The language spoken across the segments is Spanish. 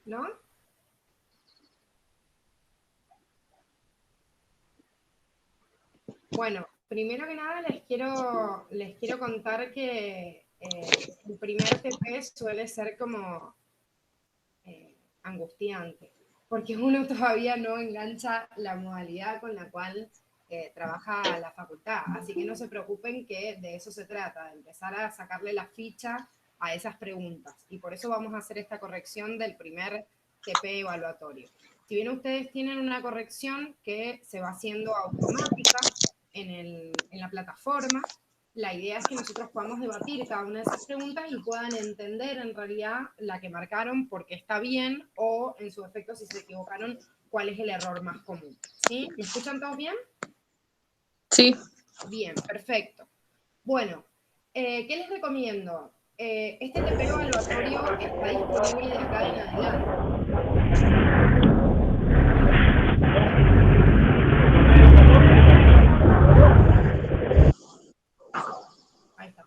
¿no? Bueno, primero que nada les quiero contar que el primer TP suele ser como angustiante, porque uno todavía no engancha la modalidad con la cual trabaja la facultad. Así que no se preocupen que de eso se trata, de empezar a sacarle la ficha a esas preguntas. Y por eso vamos a hacer esta corrección del primer TP evaluatorio. Si bien ustedes tienen una corrección que se va haciendo automática en la plataforma, la idea es que nosotros podamos debatir cada una de esas preguntas y puedan entender en realidad la que marcaron, por qué está bien, o en su efecto, si se equivocaron, cuál es el error más común. ¿Sí? ¿Me escuchan todos bien? Sí. Bien, perfecto. Bueno, ¿qué les recomiendo? Este TP evaluatorio está disponible de acá en adelante. Ahí está.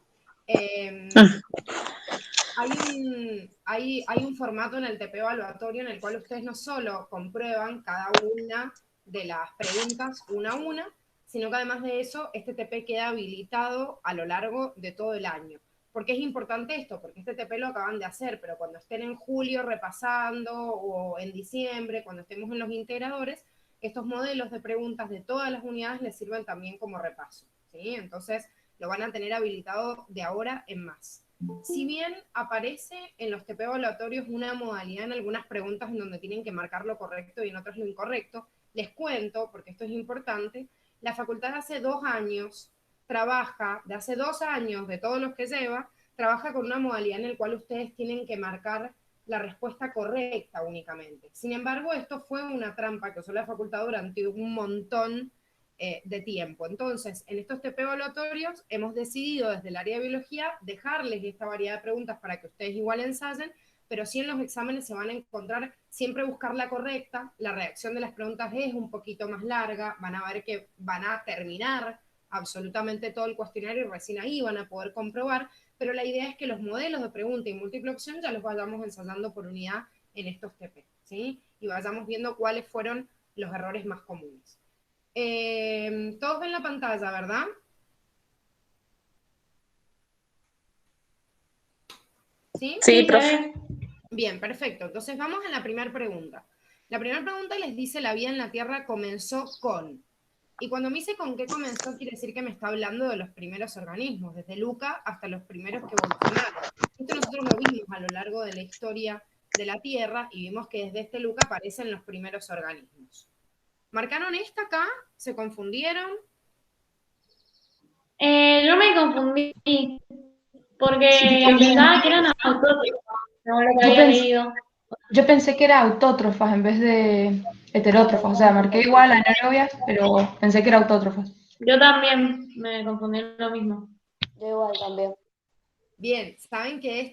Hay un formato en el TP evaluatorio en el cual ustedes no solo comprueban cada una de las preguntas una a una, sino que además de eso, este TP queda habilitado a lo largo de todo el año. ¿Por qué es importante esto? Porque este TP lo acaban de hacer, pero cuando estén en julio repasando o en diciembre, cuando estemos en los integradores, estos modelos de preguntas de todas las unidades les sirven también como repaso, ¿sí? Entonces, lo van a tener habilitado de ahora en más. Si bien aparece en los TP evaluatorios una modalidad en algunas preguntas en donde tienen que marcar lo correcto y en otras lo incorrecto, les cuento, porque esto es importante, la facultad de hace 2 años trabaja, de hace 2 años, de todos los que lleva, trabaja con una modalidad en la cual ustedes tienen que marcar la respuesta correcta únicamente. Sin embargo, esto fue una trampa que usó la facultad durante un montón de tiempo. Entonces, en estos TP evaluatorios hemos decidido desde el área de biología dejarles esta variedad de preguntas para que ustedes igual ensayen, pero sí en los exámenes se van a encontrar siempre buscar la correcta, la redacción de las preguntas es un poquito más larga, van a ver que van a terminar absolutamente todo el cuestionario y recién ahí van a poder comprobar, pero la idea es que los modelos de pregunta y múltiple opción ya los vayamos ensayando por unidad en estos TP, ¿sí? Y vayamos viendo cuáles fueron los errores más comunes. Todos ven la pantalla, ¿verdad? ¿Sí? Sí, profe. Bien, perfecto. Entonces vamos a la primera pregunta. La primera pregunta les dice, la vida en la Tierra comenzó con. Y cuando me dice con qué comenzó, quiere decir que me está hablando de los primeros organismos, desde Luca hasta los primeros que evolucionaron. Esto nosotros lo vimos a lo largo de la historia de la Tierra y vimos que desde este Luca aparecen los primeros organismos. ¿Marcaron esta acá? ¿Se confundieron? Yo me confundí porque pensaba que eran autótrofos, no lo que había leído. Yo pensé que era autótrofas en vez de heterótrofas, o sea, marqué igual anaerobias, pero pensé que era autótrofas. Yo también me confundí en lo mismo. Yo igual también. Bien, saben que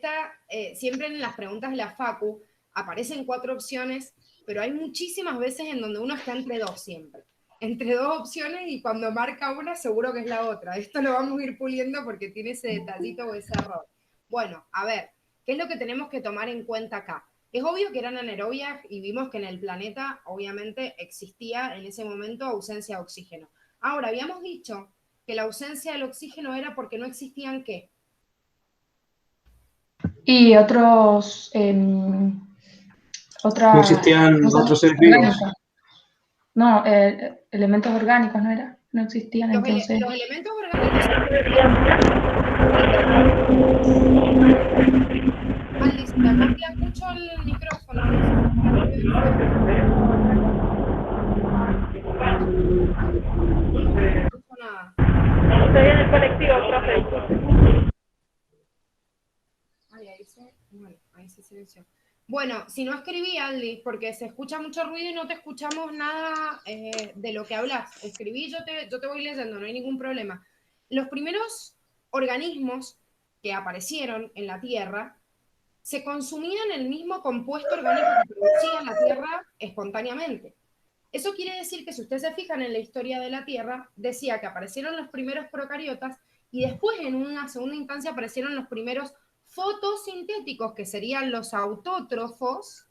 siempre en las preguntas de la Facu aparecen 4 opciones, pero hay muchísimas veces en donde uno está entre 2 siempre. Entre 2 opciones y cuando marca una seguro que es la otra. Esto lo vamos a ir puliendo porque tiene ese detallito o ese error. Bueno, a ver, ¿qué es lo que tenemos que tomar en cuenta acá? Es obvio que eran anaerobias y vimos que en el planeta obviamente existía en ese momento ausencia de oxígeno. Ahora, habíamos dicho que la ausencia del oxígeno era porque no existían ¿qué? Y otros, No existían otros seres vivos. No, elementos orgánicos no era, no existían entonces. Los elementos orgánicos. Alice, te acopla mucho el micrófono. No escucho nada. Estoy en el colectivo, profe. Ay, ahí se silenció. Bueno, si no escribí, Alice, porque se escucha mucho ruido y no te escuchamos nada de lo que hablas. Escribí, yo te voy leyendo, no hay ningún problema. Los primeros organismos que aparecieron en la Tierra se consumían el mismo compuesto orgánico que producía la Tierra espontáneamente. Eso quiere decir que si ustedes se fijan en la historia de la Tierra, decía que aparecieron los primeros procariotas y después en una segunda instancia aparecieron los primeros fotosintéticos, que serían los autótrofos,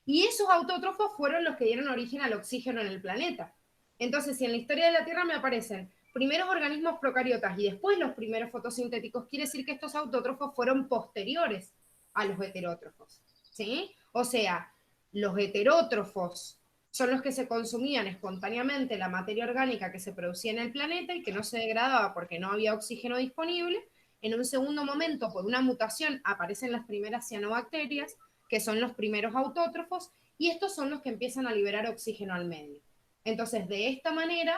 Y esos autótrofos fueron los que dieron origen al oxígeno en el planeta. Entonces, si en la historia de la Tierra me aparecen primeros organismos procariotas y después los primeros fotosintéticos, quiere decir que estos autótrofos fueron posteriores a los heterótrofos, ¿sí? O sea, los heterótrofos son los que se consumían espontáneamente la materia orgánica que se producía en el planeta y que no se degradaba porque no había oxígeno disponible. En un segundo momento, por una mutación, aparecen las primeras cianobacterias, que son los primeros autótrofos, y estos son los que empiezan a liberar oxígeno al medio. Entonces, de esta manera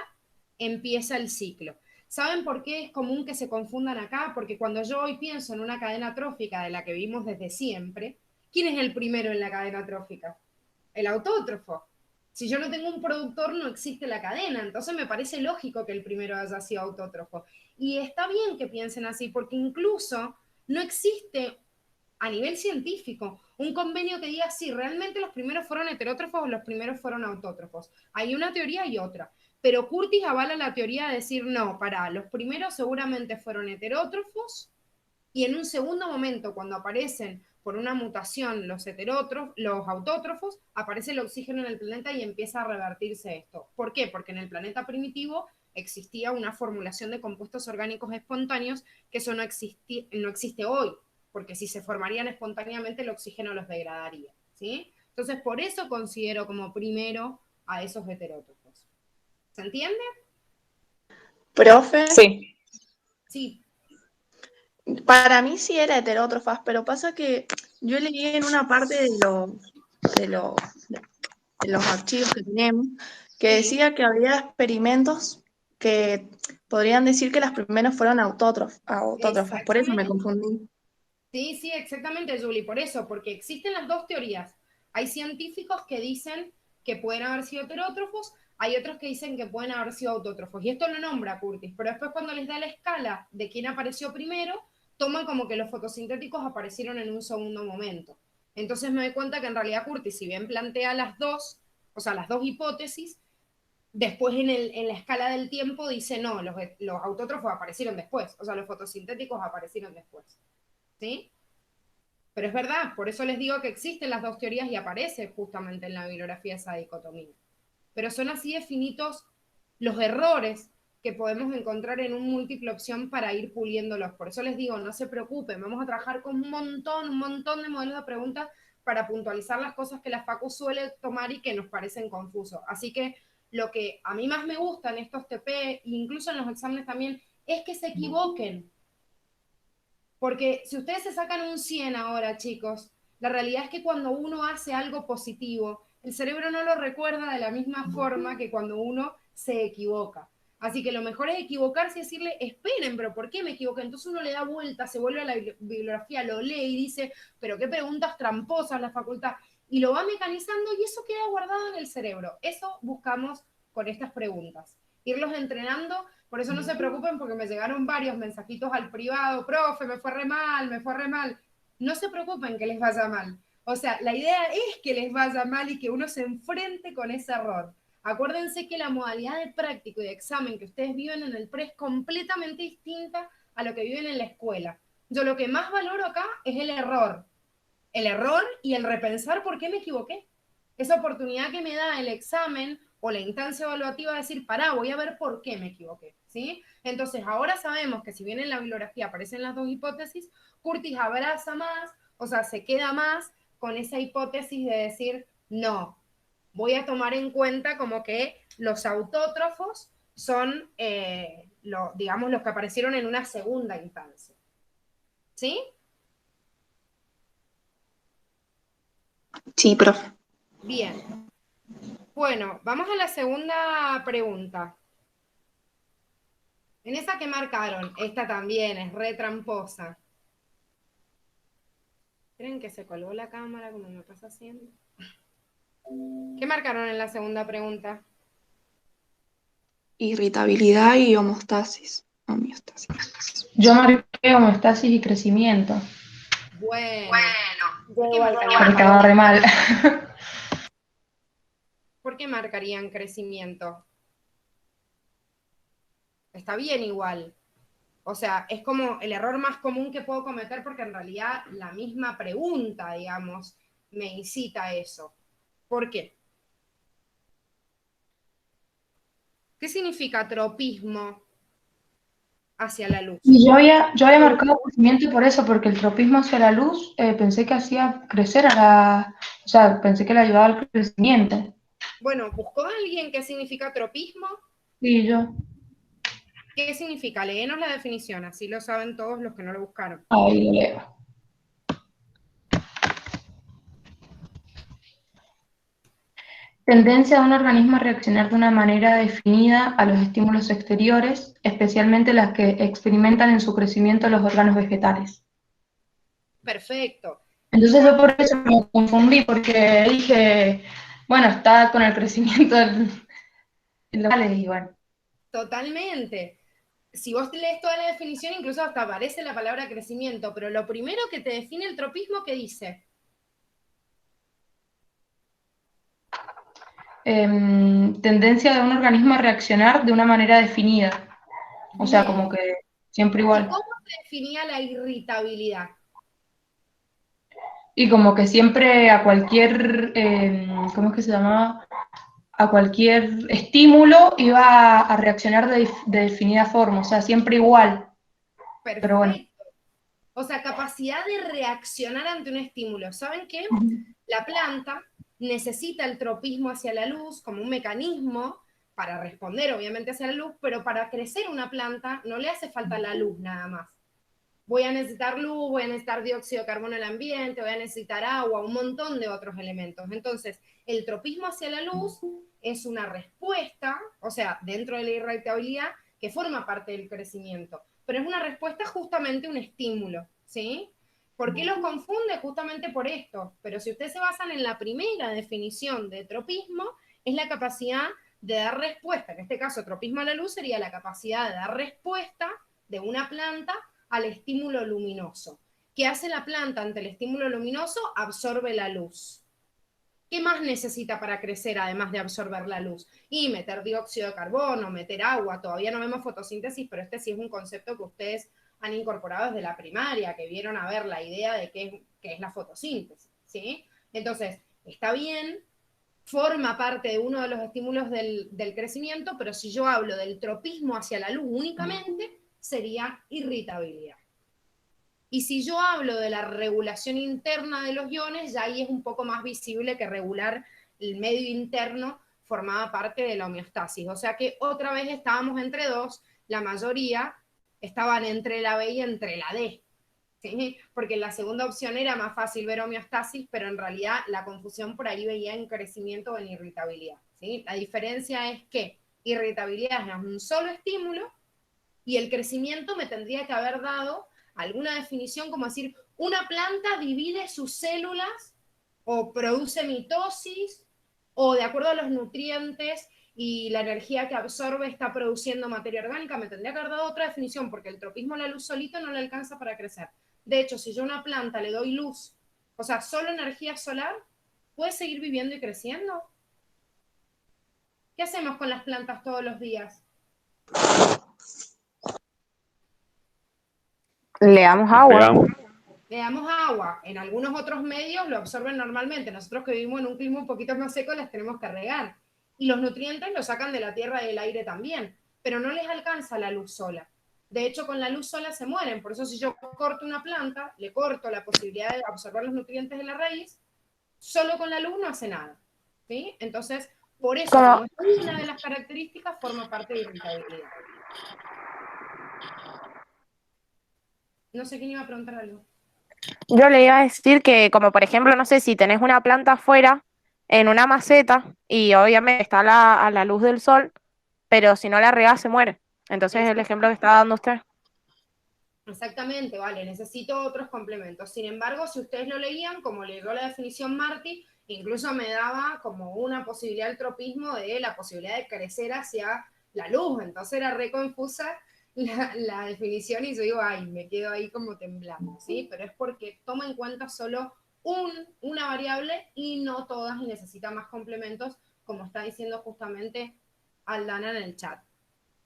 empieza el ciclo. ¿Saben por qué es común que se confundan acá? Porque cuando yo hoy pienso en una cadena trófica de la que vivimos desde siempre, ¿quién es el primero en la cadena trófica? El autótrofo. Si yo no tengo un productor, no existe la cadena. Entonces me parece lógico que el primero haya sido autótrofo. Y está bien que piensen así, porque incluso no existe a nivel científico un convenio que diga si realmente los primeros fueron heterótrofos o los primeros fueron autótrofos. Hay una teoría y otra. Pero Curtis avala la teoría de decir, no, los primeros seguramente fueron heterótrofos y en un segundo momento, cuando aparecen por una mutación los autótrofos, aparece el oxígeno en el planeta y empieza a revertirse esto. ¿Por qué? Porque en el planeta primitivo existía una formulación de compuestos orgánicos espontáneos que eso no existe hoy, porque si se formarían espontáneamente el oxígeno los degradaría, ¿sí? Entonces, por eso considero como primero a esos heterótrofos. ¿Se entiende? Profe, Sí. Sí. para mí sí era heterótrofas, pero pasa que yo leí en una parte de los archivos que tenemos que decía que había experimentos que podrían decir que las primeras fueron autótrofas, por eso me Exactamente. confundí. Sí, exactamente, Julie, por eso, porque existen las dos teorías. Hay científicos que dicen que pueden haber sido heterótrofos, hay otros que dicen que pueden haber sido autótrofos. Y esto lo nombra Curtis, pero después cuando les da la escala de quién apareció primero, toman como que los fotosintéticos aparecieron en un segundo momento. Entonces me doy cuenta que en realidad Curtis, si bien plantea las dos, o sea, las dos hipótesis, después en la escala del tiempo dice, no, los autótrofos aparecieron después, o sea, los fotosintéticos aparecieron después. ¿Sí? Pero es verdad, por eso les digo que existen las dos teorías y aparece justamente en la bibliografía esa dicotomía. Pero son así de finitos los errores que podemos encontrar en un múltiple opción para ir puliéndolos. Por eso les digo, no se preocupen, vamos a trabajar con un montón de modelos de preguntas para puntualizar las cosas que la Facu suele tomar y que nos parecen confusos. Así que lo que a mí más me gusta en estos TP, incluso en los exámenes también, es que se equivoquen. Porque si ustedes se sacan un 100 ahora, chicos, la realidad es que cuando uno hace algo positivo, el cerebro no lo recuerda de la misma forma que cuando uno se equivoca. Así que lo mejor es equivocarse y decirle, esperen, pero ¿por qué me equivoqué? Entonces uno le da vuelta, se vuelve a la bibliografía, lo lee y dice, pero qué preguntas tramposas la facultad. Y lo va mecanizando y eso queda guardado en el cerebro. Eso buscamos con estas preguntas. Irlos entrenando. Por eso no se preocupen porque me llegaron varios mensajitos al privado, profe, me fue re mal. No se preocupen que les vaya mal. O sea, la idea es que les vaya mal y que uno se enfrente con ese error. Acuérdense que la modalidad de práctico y de examen que ustedes viven en el pre es completamente distinta a lo que viven en la escuela. Yo lo que más valoro acá es el error. El error y el repensar por qué me equivoqué. Esa oportunidad que me da el examen o la instancia evaluativa de decir, pará, voy a ver por qué me equivoqué, ¿sí? Entonces, ahora sabemos que si bien en la bibliografía aparecen las dos hipótesis, Curtis abraza más, o sea, se queda más con esa hipótesis de decir, no, voy a tomar en cuenta como que los autótrofos son, digamos, los que aparecieron en una segunda instancia, ¿sí? Sí, profe. Bien. Bueno, vamos a la segunda pregunta. En esa que marcaron, esta también es re tramposa. ¿Creen que se colgó la cámara como me pasa haciendo? ¿Qué marcaron en la segunda pregunta? Irritabilidad y homeostasis. Yo marqué homeostasis y crecimiento. Bueno. Pero estaba re mal. ¿Por qué marcarían crecimiento? Está bien igual. O sea, es como el error más común que puedo cometer porque en realidad la misma pregunta, digamos, me incita a eso. ¿Por qué? ¿Qué significa tropismo hacia la luz? Y yo había marcado crecimiento por eso, porque el tropismo hacia la luz pensé que hacía crecer a la, o sea, pensé que le ayudaba al crecimiento. Bueno, ¿buscó alguien qué significa tropismo? Sí, yo. ¿Qué significa? Léenos la definición, así lo saben todos los que no lo buscaron. Ahí lo leo. Tendencia de un organismo a reaccionar de una manera definida a los estímulos exteriores, especialmente las que experimentan en su crecimiento los órganos vegetales. Perfecto. Entonces yo por eso me confundí, porque dije, bueno, está con el crecimiento del locales y bueno. Totalmente. Si vos lees toda la definición, incluso hasta aparece la palabra crecimiento, pero lo primero que te define el tropismo, ¿qué dice? Tendencia de un organismo a reaccionar de una manera definida. O sea, Bien. como que siempre ¿Y igual. cómo se definía la irritabilidad? Y como que siempre a cualquier, ¿cómo es que se llamaba? A cualquier estímulo iba a reaccionar de definida forma, o sea, siempre igual. Pero bueno. Perfecto. O sea, capacidad de reaccionar ante un estímulo. ¿Saben qué? La planta necesita el tropismo hacia la luz como un mecanismo para responder, obviamente, hacia la luz, pero para crecer una planta no le hace falta la luz nada más. Voy a necesitar luz, voy a necesitar dióxido de carbono en el ambiente, voy a necesitar agua, un montón de otros elementos. Entonces, el tropismo hacia la luz es una respuesta, o sea, dentro de la irritabilidad, que forma parte del crecimiento, pero es una respuesta justamente a un estímulo, ¿sí? ¿Por qué los confunde? Justamente por esto. Pero si ustedes se basan en la primera definición de tropismo, es la capacidad de dar respuesta. En este caso, tropismo a la luz sería la capacidad de dar respuesta de una planta al estímulo luminoso. ¿Qué hace la planta ante el estímulo luminoso? Absorbe la luz. ¿Qué más necesita para crecer además de absorber la luz? Y meter dióxido de carbono, meter agua. Todavía no vemos fotosíntesis, pero este sí es un concepto que ustedes han incorporado desde la primaria, que vieron a ver la idea de qué es la fotosíntesis, ¿sí? Entonces, está bien, forma parte de uno de los estímulos del crecimiento, pero si yo hablo del tropismo hacia la luz únicamente, sería irritabilidad. Y si yo hablo de la regulación interna de los iones, ya ahí es un poco más visible que regular el medio interno formaba parte de la homeostasis. O sea que otra vez estábamos entre dos, la mayoría estaban entre la B y entre la D. ¿Sí? Porque en la segunda opción era más fácil ver homeostasis, pero en realidad la confusión por ahí veía en crecimiento o en irritabilidad. ¿Sí? La diferencia es que irritabilidad es un solo estímulo y el crecimiento me tendría que haber dado alguna definición como decir, una planta divide sus células o produce mitosis o de acuerdo a los nutrientes y la energía que absorbe está produciendo materia orgánica, me tendría que haber dado otra definición porque el tropismo a la luz solito no le alcanza para crecer. De hecho, si yo a una planta le doy luz, o sea, solo energía solar, ¿puede seguir viviendo y creciendo? ¿Qué hacemos con las plantas todos los días? Le damos agua. Le damos agua. En algunos otros medios lo absorben normalmente. Nosotros que vivimos en un clima un poquito más seco las tenemos que regar. Y los nutrientes los sacan de la tierra y del aire también. Pero no les alcanza la luz sola. De hecho, con la luz sola se mueren. Por eso si yo corto una planta, le corto la posibilidad de absorber los nutrientes de la raíz, solo con la luz no hace nada. ¿Sí? Entonces, por eso, como es una de las características, forma parte de irritabilidad. No sé quién iba a preguntar algo. Yo le iba a decir que, como por ejemplo, no sé, si tenés una planta afuera en una maceta y obviamente está a la luz del sol, pero si no la regás se muere. Entonces es el ejemplo que estaba dando usted. Exactamente, vale, necesito otros complementos. Sin embargo, si ustedes lo leían, como leyó la definición Martí, incluso me daba como una posibilidad del tropismo de la posibilidad de crecer hacia la luz. Entonces era re confusa la definición y yo digo, ay, me quedo ahí como temblando, ¿sí? Pero es porque toma en cuenta solo una variable y no todas y necesita más complementos, como está diciendo justamente Aldana en el chat.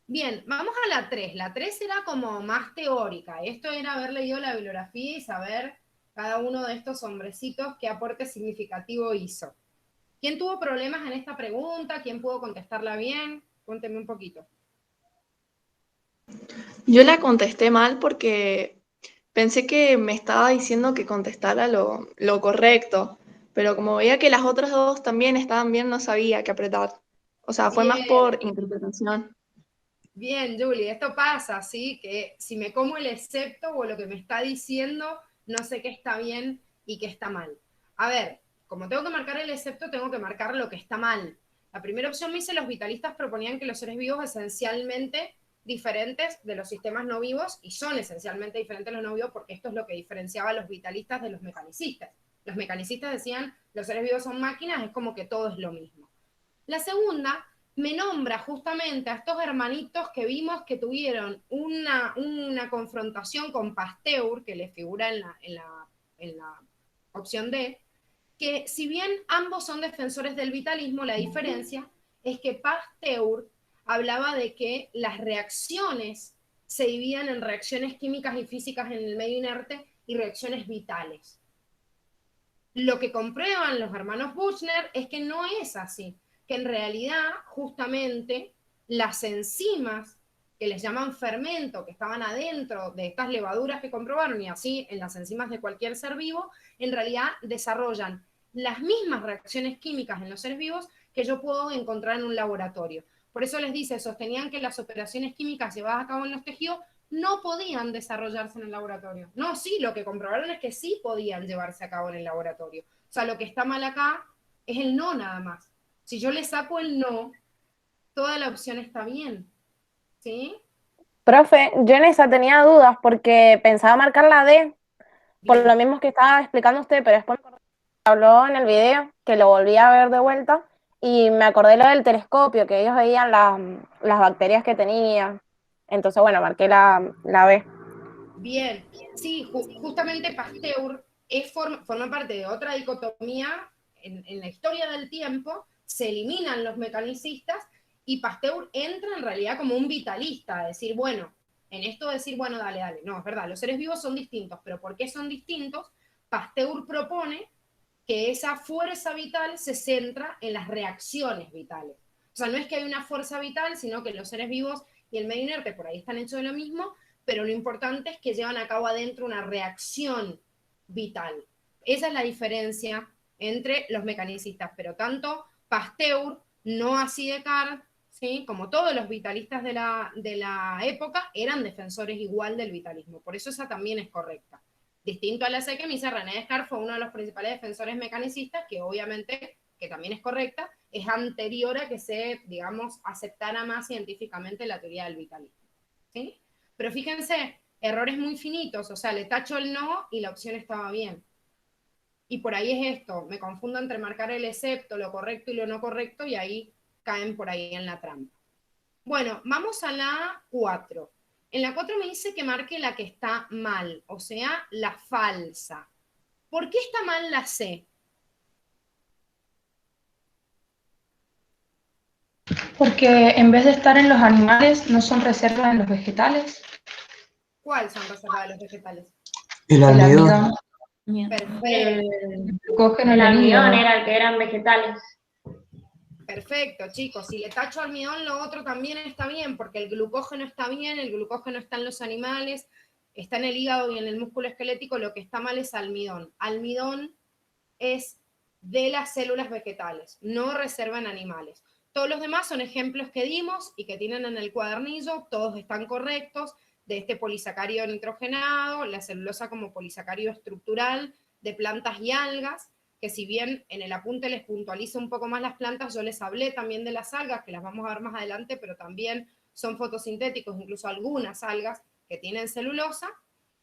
Bien, vamos a la 3. La 3 era como más teórica. Esto era haber leído la bibliografía y saber cada uno de estos hombrecitos qué aporte significativo hizo. ¿Quién tuvo problemas en esta pregunta? ¿Quién pudo contestarla bien? Cuénteme un poquito. Yo la contesté mal porque pensé que me estaba diciendo que contestara lo correcto, pero como veía que las otras dos también estaban bien, no sabía qué apretar. O sea, fue más Bien, por interpretación. bien, Julie, esto pasa, ¿sí? Que si me como el excepto o lo que me está diciendo, no sé qué está bien y qué está mal. A ver, como tengo que marcar el excepto, tengo que marcar lo que está mal. La primera opción me dice, los vitalistas proponían que los seres vivos esencialmente diferentes de los sistemas no vivos, y son esencialmente diferentes los no vivos porque esto es lo que diferenciaba a los vitalistas de los mecanicistas. Los mecanicistas decían, los seres vivos son máquinas, es como que todo es lo mismo. La segunda me nombra justamente a estos hermanitos que vimos que tuvieron una confrontación con Pasteur, que le figura en la opción D, que si bien ambos son defensores del vitalismo, la diferencia es que Pasteur hablaba de que las reacciones se dividían en reacciones químicas y físicas en el medio inerte y reacciones vitales. Lo que comprueban los hermanos Buchner es que no es así, que en realidad justamente las enzimas que les llaman fermento, que estaban adentro de estas levaduras que comprobaron, y así en las enzimas de cualquier ser vivo, en realidad desarrollan las mismas reacciones químicas en los seres vivos que yo puedo encontrar en un laboratorio. Por eso les dice, sostenían que las operaciones químicas llevadas a cabo en los tejidos no podían desarrollarse en el laboratorio. No, sí, lo que comprobaron es que sí podían llevarse a cabo en el laboratorio. O sea, lo que está mal acá es el no nada más. Si yo le saco el no, toda la opción está bien. ¿Sí? Profe, yo en esa tenía dudas porque pensaba marcar la D, por Bien. lo mismo que estaba explicando usted, pero después me acordé que habló en el video, que lo volví a ver de vuelta, y me acordé lo del telescopio, que ellos veían las bacterias que tenía. Entonces, bueno, marqué la B. Bien. Sí, justamente Pasteur forma parte de otra dicotomía en la historia del tiempo, se eliminan los mecanicistas y Pasteur entra en realidad como un vitalista, a decir, bueno, en esto de decir, bueno, dale, dale, no, es verdad, los seres vivos son distintos, pero ¿por qué son distintos? Pasteur propone que esa fuerza vital se centra en las reacciones vitales. O sea, no es que hay una fuerza vital, sino que los seres vivos y el medio inerte por ahí están hechos de lo mismo, pero lo importante es que llevan a cabo adentro una reacción vital. Esa es la diferencia entre los mecanicistas, pero tanto Pasteur, no así Descartes, ¿sí? Como todos los vitalistas de la época, eran defensores igual del vitalismo. Por eso esa también es correcta. Distinto a la C que me dice René Descartes fue uno de los principales defensores mecanicistas, que obviamente, que también es correcta, es anterior a que se, digamos, aceptara más científicamente la teoría del vitalismo. ¿Sí? Pero fíjense, errores muy finitos, o sea, le tacho el no y la opción estaba bien. Y por ahí es esto, me confundo entre marcar el excepto, lo correcto y lo no correcto, y ahí caen por ahí en la trampa. Bueno, vamos a la 4. En la 4 me dice que marque la que está mal, o sea, la falsa. ¿Por qué está mal la C? Porque en vez de estar en los animales, no son reservas en los vegetales. ¿Cuáles son reservadas de los vegetales? El almidón. Perfecto. El glucógeno El en el almidón hígado. era el que eran vegetales. Perfecto, chicos. Si le tacho almidón, lo otro también está bien, porque el glucógeno está bien, el glucógeno está en los animales, está en el hígado y en el músculo esquelético, lo que está mal es almidón. Almidón es de las células vegetales, no reserva en animales. Todos los demás son ejemplos que dimos y que tienen en el cuadernillo, todos están correctos, de este polisacario nitrogenado, la celulosa como polisacario estructural de plantas y algas, que si bien en el apunte les puntualizo un poco más las plantas, yo les hablé también de las algas, que las vamos a ver más adelante, pero también son fotosintéticos, incluso algunas algas que tienen celulosa,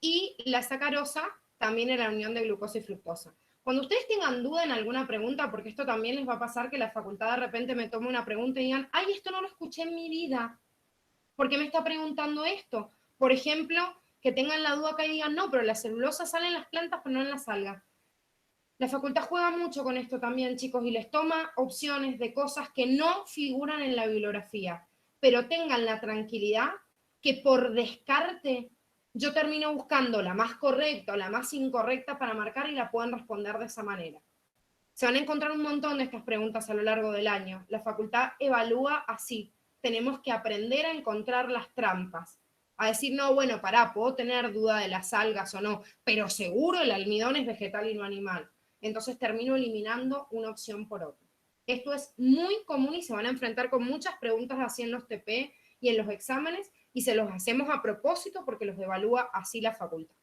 y la sacarosa también en la unión de glucosa y fructosa. Cuando ustedes tengan duda en alguna pregunta, porque esto también les va a pasar que la facultad de repente me tome una pregunta y digan, ay, esto no lo escuché en mi vida, ¿por qué me está preguntando esto? Por ejemplo, que tengan la duda acá y digan, no, pero la celulosa sale en las plantas, pero no en las algas. La facultad juega mucho con esto también, chicos, y les toma opciones de cosas que no figuran en la bibliografía, pero tengan la tranquilidad que por descarte yo termino buscando la más correcta o la más incorrecta para marcar y la pueden responder de esa manera. Se van a encontrar un montón de estas preguntas a lo largo del año. La facultad evalúa así. Tenemos que aprender a encontrar las trampas. A decir, no, bueno, pará, puedo tener duda de las algas o no, pero seguro el almidón es vegetal y no animal. Entonces termino eliminando una opción por otra. Esto es muy común y se van a enfrentar con muchas preguntas así en los TP y en los exámenes, y se los hacemos a propósito porque los evalúa así la facultad.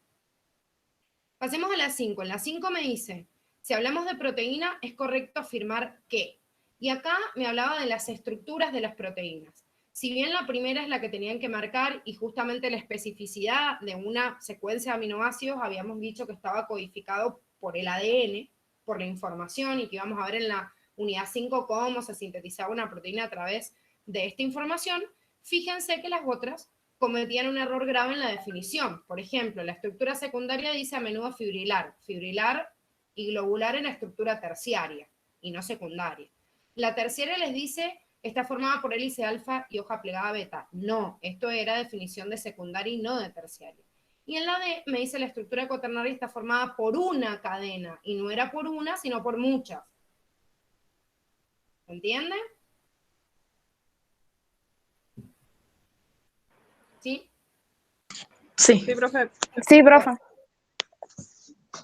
Pasemos a la 5. En la 5 me dice, si hablamos de proteína, es correcto afirmar que. Y acá me hablaba de las estructuras de las proteínas. Si bien la primera es la que tenían que marcar y justamente la especificidad de una secuencia de aminoácidos, habíamos dicho que estaba codificado por el ADN, por la información, y que íbamos a ver en la unidad 5 cómo se sintetizaba una proteína a través de esta información. Fíjense que las otras cometían un error grave en la definición. Por ejemplo, la estructura secundaria dice a menudo fibrilar. Fibrilar y globular en la estructura terciaria y no secundaria. La terciaria les dice está formada por hélice alfa y hoja plegada beta. No, esto era definición de secundaria y no de terciaria. Y en la D me dice la estructura cuaternaria está formada por una cadena y no era por una, sino por muchas. ¿Entienden? ¿Sí? Sí. Sí, profe. Sí, profe.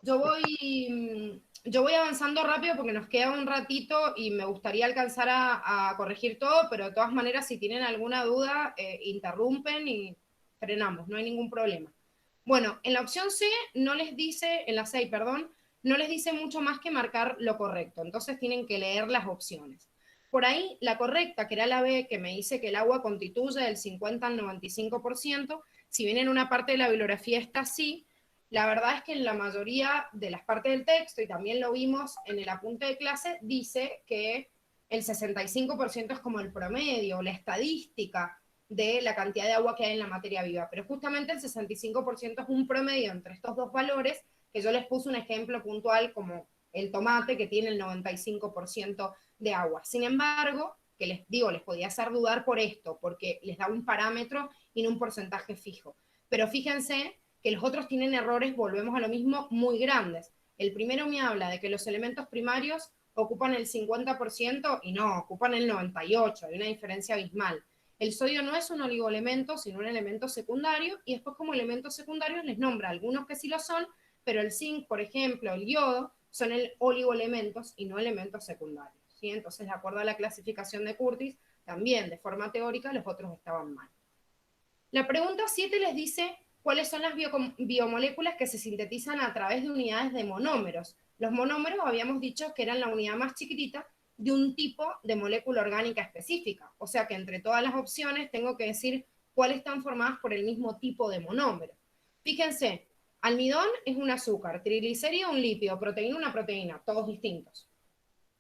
Yo voy avanzando rápido porque nos queda un ratito y me gustaría alcanzar a corregir todo, pero de todas maneras, si tienen alguna duda, interrumpen y frenamos, no hay ningún problema. Bueno, en la opción C no les dice, en la 6, perdón, no les dice mucho más que marcar lo correcto, entonces tienen que leer las opciones. Por ahí, la correcta, que era la B, que me dice que el agua constituye del 50 al 95%, si bien en una parte de la bibliografía está así, la verdad es que en la mayoría de las partes del texto, y también lo vimos en el apunte de clase, dice que el 65% es como el promedio, la estadística de la cantidad de agua que hay en la materia viva. Pero justamente el 65% es un promedio entre estos dos valores, que yo les puse un ejemplo puntual como el tomate, que tiene el 95% de agua. Sin embargo, que les digo, les podía hacer dudar por esto, porque les da un parámetro y no un porcentaje fijo. Pero fíjense que los otros tienen errores, volvemos a lo mismo, muy grandes. El primero me habla de que los elementos primarios ocupan el 50% y no, ocupan el 98%, hay una diferencia abismal. El sodio no es un oligoelemento, sino un elemento secundario, y después como elementos secundarios les nombra algunos que sí lo son, pero el zinc, por ejemplo, el yodo, son oligoelementos y no elementos secundarios, ¿sí? Entonces, de acuerdo a la clasificación de Curtis, también de forma teórica los otros estaban mal. La pregunta 7 les dice cuáles son las biomoléculas que se sintetizan a través de unidades de monómeros. Los monómeros habíamos dicho que eran la unidad más chiquitita de un tipo de molécula orgánica específica. O sea que entre todas las opciones tengo que decir cuáles están formadas por el mismo tipo de monómero. Fíjense, almidón es un azúcar, triglicérido un lípido, proteína una proteína, todos distintos.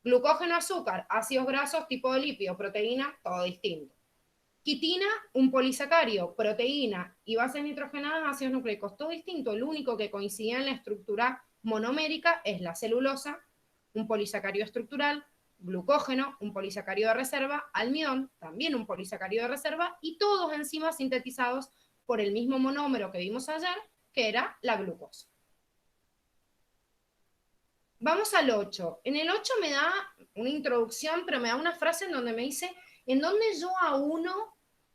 Glucógeno, azúcar, ácidos grasos, tipo de lípido, proteína, todo distinto. Quitina, un polisacario, proteína y bases nitrogenadas, ácidos nucleicos, todo distinto. El único que coincidía en la estructura monomérica es la celulosa, un polisacario estructural, glucógeno, un polisacario de reserva, almidón, también un polisacario de reserva, y todos enzimas sintetizados por el mismo monómero que vimos ayer, que era la glucosa. Vamos al 8. En el 8 me da una introducción, pero me da una frase en donde me dice en donde yo auno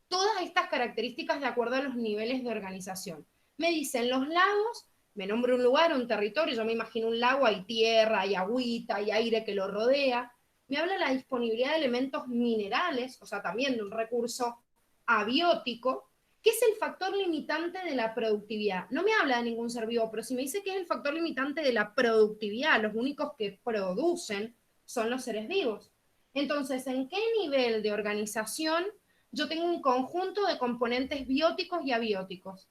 todas estas características de acuerdo a los niveles de organización. Me dicen los lagos, me nombro un lugar, un territorio, yo me imagino un lago, hay tierra, hay agüita, hay aire que lo rodea. Me habla de la disponibilidad de elementos minerales, o sea, también de un recurso abiótico, que es el factor limitante de la productividad. No me habla de ningún ser vivo, pero si me dice que es el factor limitante de la productividad, los únicos que producen son los seres vivos. Entonces, ¿en qué nivel de organización yo tengo un conjunto de componentes bióticos y abióticos?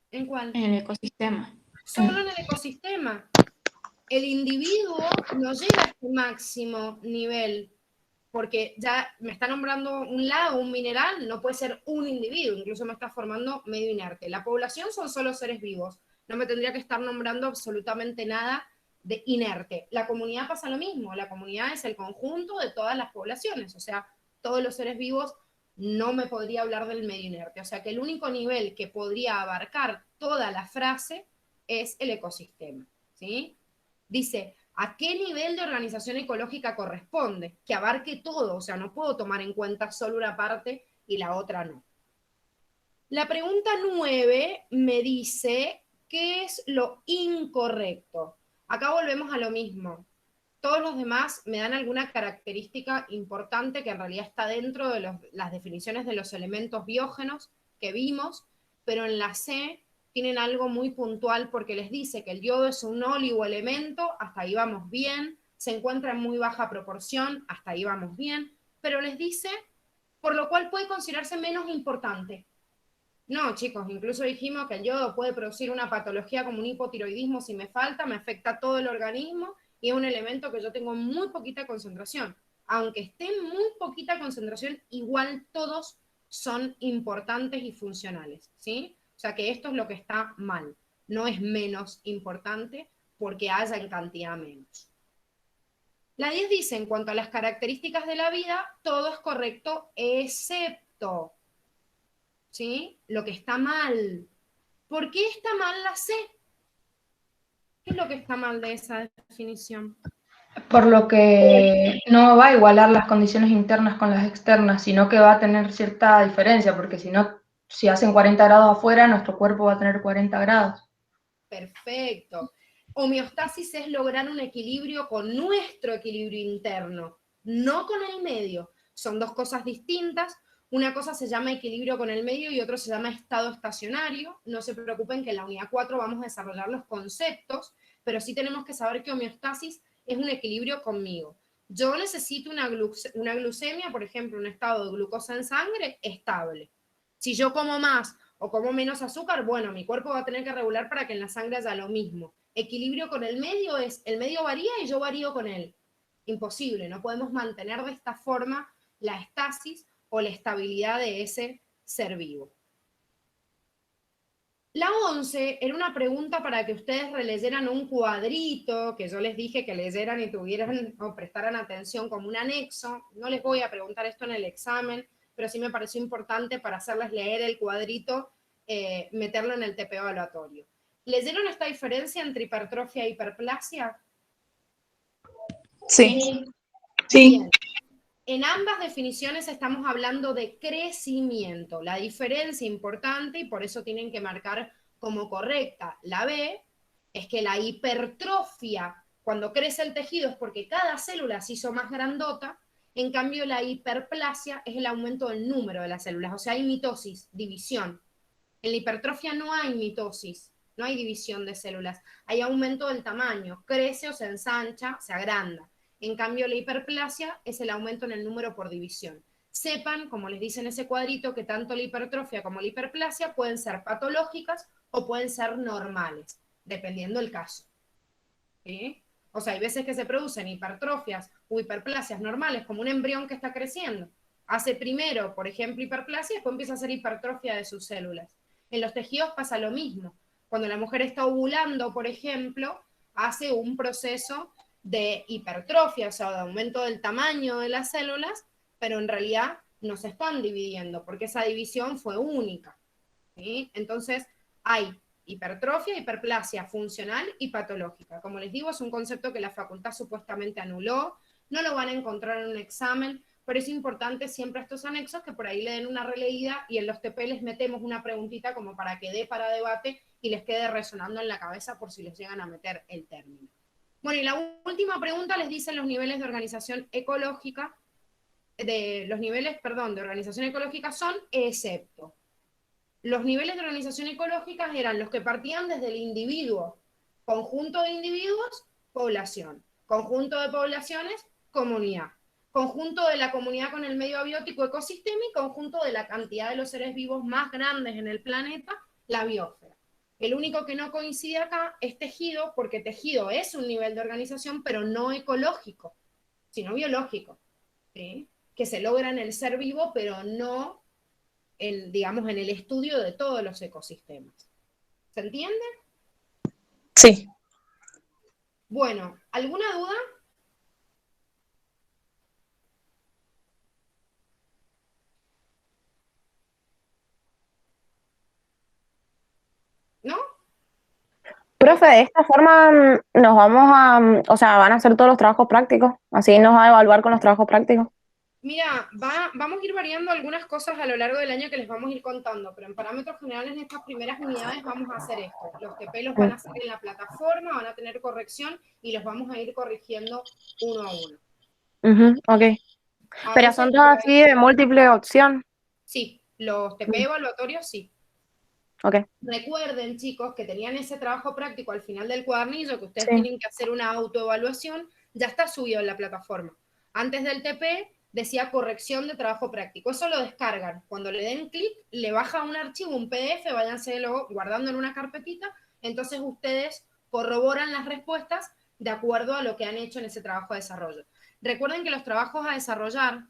¿En cuál? En el ecosistema. Solo en el ecosistema. El individuo no llega a este máximo nivel, porque ya me está nombrando un lago, un mineral, no puede ser un individuo, incluso me está formando medio inerte. La población son solo seres vivos, no me tendría que estar nombrando absolutamente nada de inerte. La comunidad pasa lo mismo, la comunidad es el conjunto de todas las poblaciones, o sea, todos los seres vivos, no me podría hablar del medio inerte. O sea que el único nivel que podría abarcar toda la frase es el ecosistema, ¿sí? Dice, ¿a qué nivel de organización ecológica corresponde? Que abarque todo, o sea, no puedo tomar en cuenta solo una parte y la otra no. La pregunta 9 me dice, ¿qué es lo incorrecto? Acá volvemos a lo mismo. Todos los demás me dan alguna característica importante que en realidad está dentro de las definiciones de los elementos biógenos que vimos, pero en la C tienen algo muy puntual porque les dice que el yodo es un oligoelemento, hasta ahí vamos bien, se encuentra en muy baja proporción, hasta ahí vamos bien, pero les dice, por lo cual puede considerarse menos importante. No, chicos, incluso dijimos que el yodo puede producir una patología como un hipotiroidismo si me falta, me afecta todo el organismo y es un elemento que yo tengo muy poquita concentración. Aunque esté en muy poquita concentración, igual todos son importantes y funcionales, ¿sí? O sea que esto es lo que está mal. No es menos importante porque haya en cantidad menos. La 10 dice, en cuanto a las características de la vida, todo es correcto excepto, ¿sí? Lo que está mal. ¿Por qué está mal la C? ¿Qué es lo que está mal de esa definición? Por lo que no va a igualar las condiciones internas con las externas, sino que va a tener cierta diferencia, porque si no, si hacen 40 grados afuera, nuestro cuerpo va a tener 40 grados. Perfecto. Homeostasis es lograr un equilibrio con nuestro equilibrio interno, no con el medio. Son dos cosas distintas. Una cosa se llama equilibrio con el medio y otro se llama estado estacionario. No se preocupen que en la unidad 4 vamos a desarrollar los conceptos, pero sí tenemos que saber que homeostasis es un equilibrio conmigo. Yo necesito una glucemia, por ejemplo, un estado de glucosa en sangre estable. Si yo como más o como menos azúcar, bueno, mi cuerpo va a tener que regular para que en la sangre haya lo mismo. Equilibrio con el medio es, el medio varía y yo varío con él. Imposible, no podemos mantener de esta forma la estasis o la estabilidad de ese ser vivo. La 11 era una pregunta para que ustedes releyeran un cuadrito, que yo les dije que leyeran y tuvieran o prestaran atención como un anexo. No les voy a preguntar esto en el examen, pero sí me pareció importante para hacerles leer el cuadrito, meterlo en el TP evaluatorio. ¿Leyeron esta diferencia entre hipertrofia e hiperplasia? Sí. Sí. Bien. En ambas definiciones estamos hablando de crecimiento. La diferencia importante, y por eso tienen que marcar como correcta la B, es que la hipertrofia, cuando crece el tejido, es porque cada célula se hizo más grandota. En cambio, la hiperplasia es el aumento del número de las células. O sea, hay mitosis, división. En la hipertrofia no hay mitosis, no hay división de células. Hay aumento del tamaño. Crece o se ensancha, se agranda. En cambio, la hiperplasia es el aumento en el número por división. Sepan, como les dice en ese cuadrito, que tanto la hipertrofia como la hiperplasia pueden ser patológicas o pueden ser normales, dependiendo del caso. ¿Sí? O sea, hay veces que se producen hipertrofias o hiperplasias normales, como un embrión que está creciendo. Hace primero, por ejemplo, hiperplasia y después empieza a hacer hipertrofia de sus células. En los tejidos pasa lo mismo. Cuando la mujer está ovulando, por ejemplo, hace un proceso de hipertrofia, o sea, de aumento del tamaño de las células, pero en realidad no se están dividiendo porque esa división fue única. ¿Sí? Entonces, hay hipertrofia, hiperplasia funcional y patológica. Como les digo, es un concepto que la facultad supuestamente anuló, no lo van a encontrar en un examen, pero es importante siempre estos anexos que por ahí le den una releída y en los TP les metemos una preguntita como para que dé para debate y les quede resonando en la cabeza por si les llegan a meter el término. Bueno, y la última pregunta les dice los niveles de organización ecológica, de organización ecológica son excepto. Los niveles de organización ecológica eran los que partían desde el individuo, conjunto de individuos, población, conjunto de poblaciones, comunidad, conjunto de la comunidad con el medio abiótico ecosistema y conjunto de la cantidad de los seres vivos más grandes en el planeta, la biosfera. El único que no coincide acá es tejido, porque tejido es un nivel de organización, pero no ecológico, sino biológico, ¿sí? Que se logra en el ser vivo, pero no digamos, en el estudio de todos los ecosistemas. ¿Se entiende? Sí. Bueno, ¿alguna duda? ¿No? Profe, de esta forma nos vamos o sea, van a hacer todos los trabajos prácticos, así nos va a evaluar con los trabajos prácticos. Mira, vamos a ir variando algunas cosas a lo largo del año que les vamos a ir contando, pero en parámetros generales en estas primeras unidades vamos a hacer esto. Los TP los van a hacer en la plataforma, van a tener corrección y los vamos a ir corrigiendo uno a uno. Ok. A Pero veces, son todas así de múltiple opción. sí, los TP evaluatorios sí. Ok. Recuerden, chicos, que tenían ese trabajo práctico al final del cuadernillo, que ustedes Sí. tienen que hacer una autoevaluación, ya está subido en la plataforma. Antes del TP decía corrección de trabajo práctico. Eso lo descargan. Cuando le den clic, le baja un archivo, un PDF, váyanselo guardando en una carpetita. Entonces ustedes corroboran las respuestas de acuerdo a lo que han hecho en ese trabajo de desarrollo. Recuerden que los trabajos a desarrollar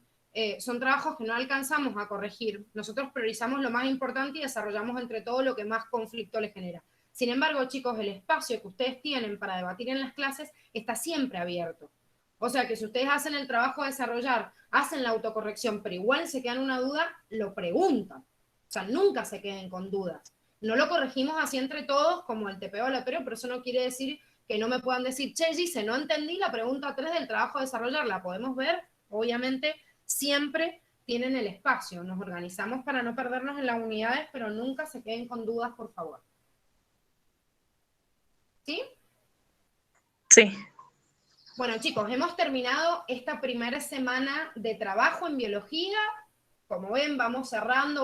son trabajos que no alcanzamos a corregir. Nosotros priorizamos lo más importante y desarrollamos entre todo lo que más conflicto les genera. Sin embargo, chicos, el espacio que ustedes tienen para debatir en las clases está siempre abierto. O sea que si ustedes hacen el trabajo de desarrollar, hacen la autocorrección, pero igual se quedan una duda, lo preguntan. O sea, nunca se queden con dudas. No lo corregimos así entre todos como el TP evaluatorio, pero eso no quiere decir que no me puedan decir, che, Gise, no entendí la pregunta 3 del trabajo de desarrollar. La podemos ver, obviamente, siempre tienen el espacio. Nos organizamos para no perdernos en las unidades, pero nunca se queden con dudas, por favor. ¿Sí? Sí. Bueno, chicos, hemos terminado esta primera semana de trabajo en biología. Como ven, vamos cerrando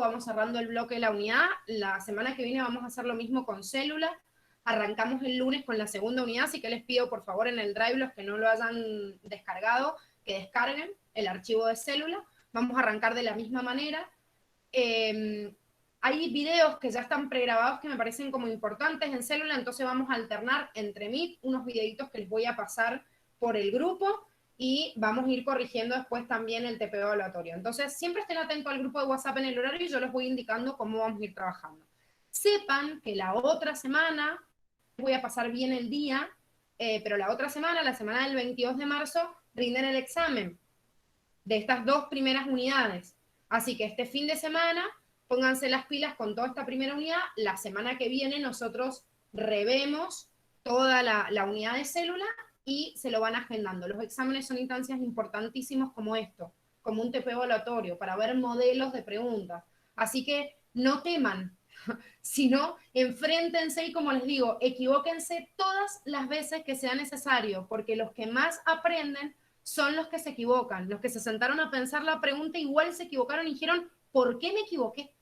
el bloque de la unidad. La semana que viene vamos a hacer lo mismo con células. Arrancamos el lunes con la segunda unidad, así que les pido, por favor, en el Drive, los que no lo hayan descargado, que descarguen el archivo de célula. Vamos a arrancar de la misma manera. Hay videos que ya están pregrabados que me parecen como importantes en célula, entonces vamos a alternar entre Meet unos videitos que les voy a pasar por el grupo y vamos a ir corrigiendo después también el TP evaluatorio. Entonces, siempre estén atentos al grupo de WhatsApp en el horario y yo les voy indicando cómo vamos a ir trabajando. Sepan que la otra semana, voy a pasar bien el día, pero la otra semana, la semana del 22 de marzo, rinden el examen de estas dos primeras unidades. Así que este fin de semana, pónganse las pilas con toda esta primera unidad. La semana que viene nosotros revemos toda la unidad de célula y se lo van agendando. Los exámenes son instancias importantísimos como esto, como un TP evaluatorio, para ver modelos de preguntas. Así que no teman, sino enfréntense y, como les digo, equivóquense todas las veces que sea necesario, porque los que más aprenden son los que se equivocan, los que se sentaron a pensar la pregunta, igual se equivocaron y dijeron, ¿por qué me equivoqué?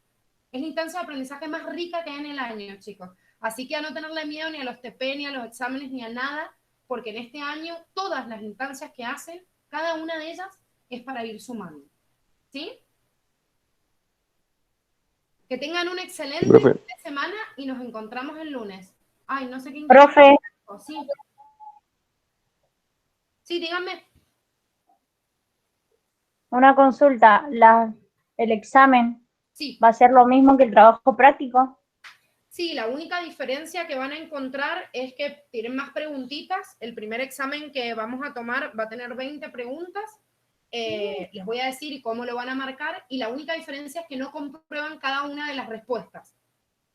Es la instancia de aprendizaje más rica que hay en el año, chicos. Así que a no tenerle miedo ni a los TP, ni a los exámenes, ni a nada, porque en este año todas las instancias que hacen, cada una de ellas es para ir sumando. ¿Sí? Que tengan un excelente fin de semana y nos encontramos el lunes. Ay, no sé quién... Profe, Sí. Sí, díganme. una consulta. El examen Sí. va a ser lo mismo que el trabajo práctico. Sí, la única diferencia que van a encontrar es que tienen más preguntitas. El primer examen que vamos a tomar va a tener 20 preguntas. Les voy a decir cómo lo van a marcar y la única diferencia es que no comprueban cada una de las respuestas,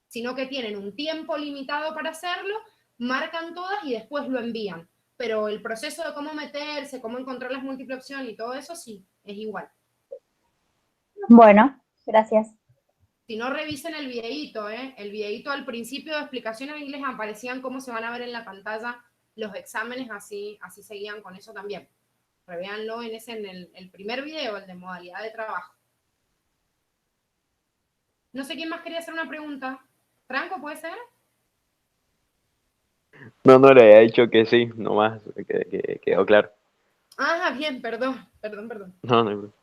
sino que tienen un tiempo limitado para hacerlo, marcan todas y después lo envían. Pero el proceso de cómo meterse, cómo encontrar las múltiples opciones y todo eso sí, es igual. Bueno, gracias. Si no, revisen el videíto, el videíto al principio de explicaciones y les aparecían cómo se van a ver en la pantalla los exámenes, así seguían con eso también. Revéanlo en el primer video, el de modalidad de trabajo. No sé quién más quería hacer una pregunta. ¿Franco, puede ser? No, le había dicho que sí, nomás, que quedó claro. Ah, bien, perdón. No, no hay problema.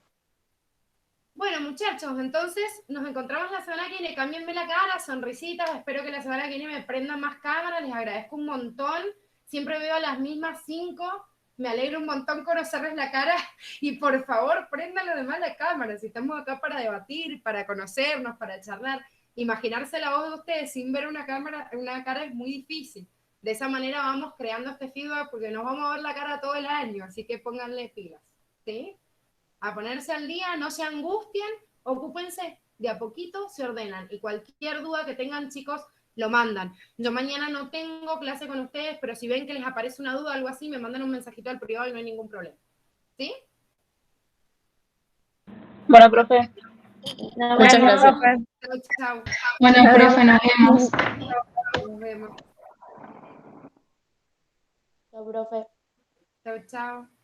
Bueno, muchachos, entonces nos encontramos la semana que viene. Cámbienme la cara, sonrisitas. Espero que la semana que viene me prendan más cámaras. Les agradezco un montón. Siempre veo a las mismas 5. Me alegro un montón conocerles la cara. Y por favor, prendan lo demás la cámara. Si estamos acá para debatir, para conocernos, para charlar. Imaginarse la voz de ustedes sin ver una cara es muy difícil. De esa manera vamos creando este feedback porque nos vamos a ver la cara todo el año. Así que pónganle pilas. ¿Sí? A ponerse al día, no se angustien, ocúpense, de a poquito se ordenan. Y cualquier duda que tengan, chicos, lo mandan. Yo mañana no tengo clase con ustedes, pero si ven que les aparece una duda o algo así, me mandan un mensajito al privado y no hay ningún problema. ¿Sí? Bueno, profe. Muchas gracias. Chao, chao. Bueno, profe, nos vemos. Nos vemos. Chao, profe. Chao, chao.